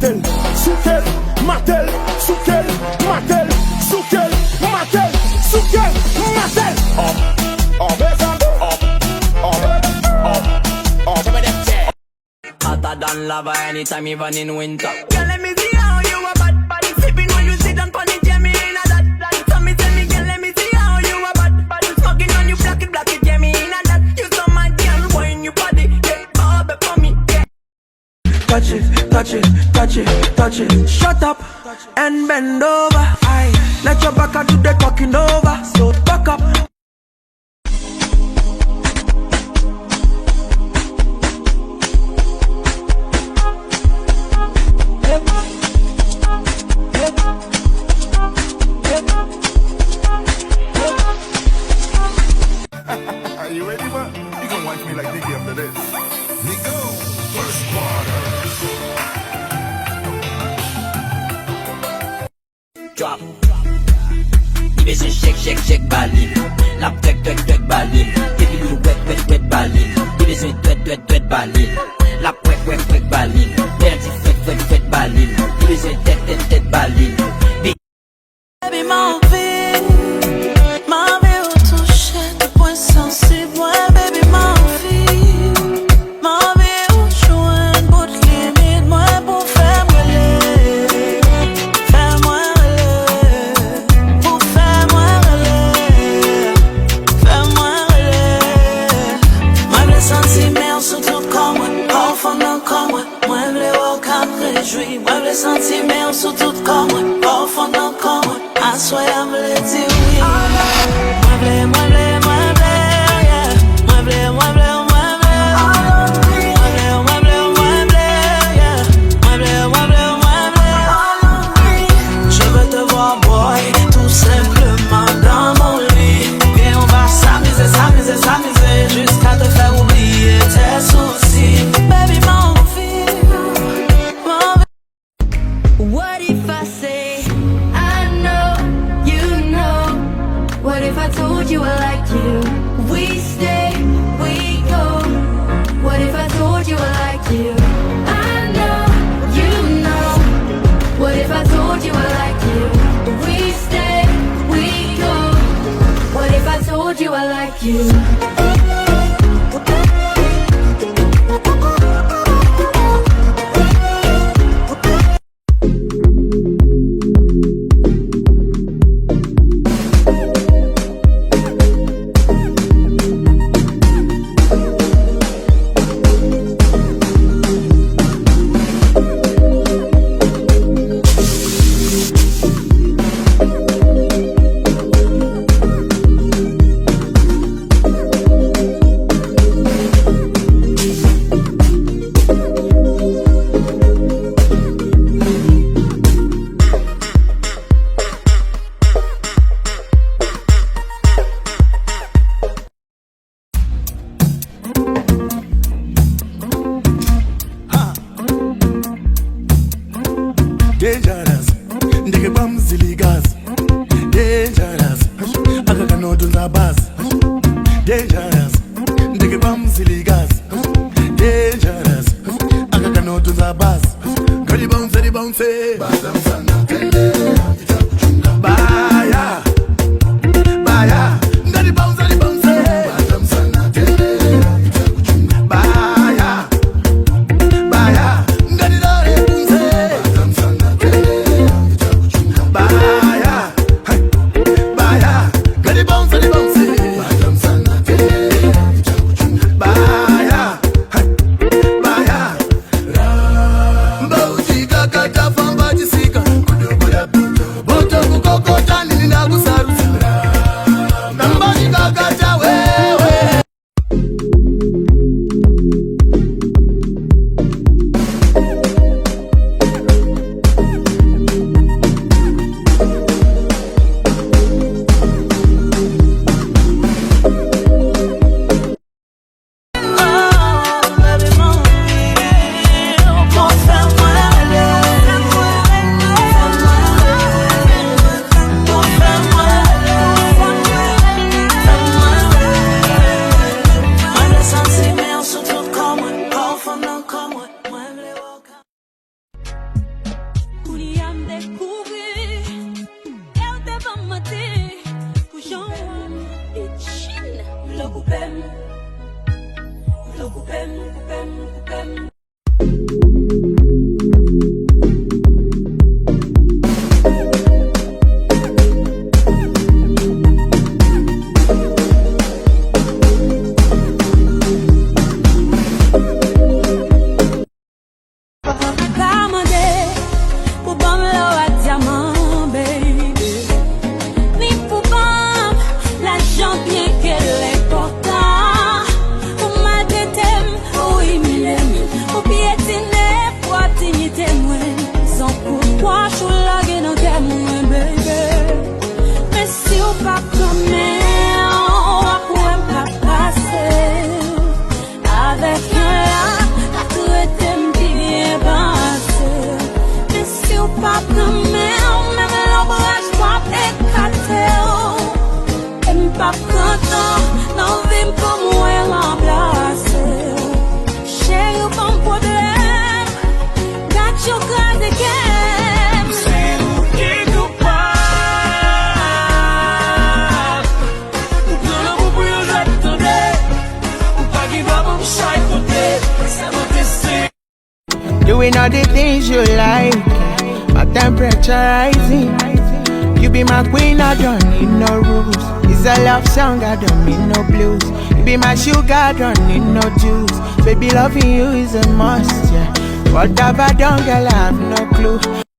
matel, soukel, matel, soukel, matel, soukel, matel, soukel, matel. Hotter than lava anytime, even in winter. Girl, let me see how you a bad body sipping when you sit on pony jam me in a that. So me tell me, girl, let me see how you a bad body smoking on you black it, jam me in a that. You so mad, girl, wine your body, get bobby for me, yeah. Touch it, touch it, touch it, touch it. Shut up and bend over. Aye. Let your back do the talking over. So back up. Are you ready, man? You can wife me like Nicky after this. Nico, first quarter. Drop. Il se shake, shake, shake, baline. La twek, twek, twek, baline. Give you wet, wet, wet, baline. Il se wet, wet, wet, baline. La wet, wet, wet, baline. Dirty, wet, wet, wet, baline. Il se tet, tet, tet, baline. Baby, ma vie ou toucher tes points sensibles. Ouais, baby, ma vie ou jouer un bout de limite. Moi, pour faire brûler, fais-moi relais. Pour faire-moi relais, fais-moi relais. Moi, les sentiments sont tout comme moi, au fond d'un comme moi. Moi, les aucun réjouis. Moi, les sentiments sont tout comme moi, au fond d'un comme moi. I swear I'm letting you mueble, mueble, mueble, yeah. Mueble, mueble, mueble. Mueble, mueble, mueble, yeah. Mueble, mueble, mueble. Je veux te voir, boy, tout simplement dans mon lit. Viens, on va s'amuser, s'amuser, s'amuser, jusqu'à te faire oublier tes soucis. Baby, mon vie, mon vie. What if I say what if I told you I like you? We stay, we go. What if I told you I like you? I know, you know. What if I told you I like you? We stay, we go. What if I told you I like you? Dangerous, ndike bamziligas. Dangerous, akakano dunza bas. Dangerous, ndike bamziligas. Dangerous, akakano dunza bas. Gadi bounce, di bounce. Baya, baya, gadi bounce, di bounce. Baya, baya, gadi dore bounce. Baya, baya, gadi bounce, di bounce. Baya, baya, bauti kakata famba jisika. Doing all the things you like, my temperature rising. You be my queen, I don't need no rules. It's a love song, I don't need no blues. You be my sugar, I don't need no juice. Baby, loving you is a must, yeah. What have I done, girl, I have no clue.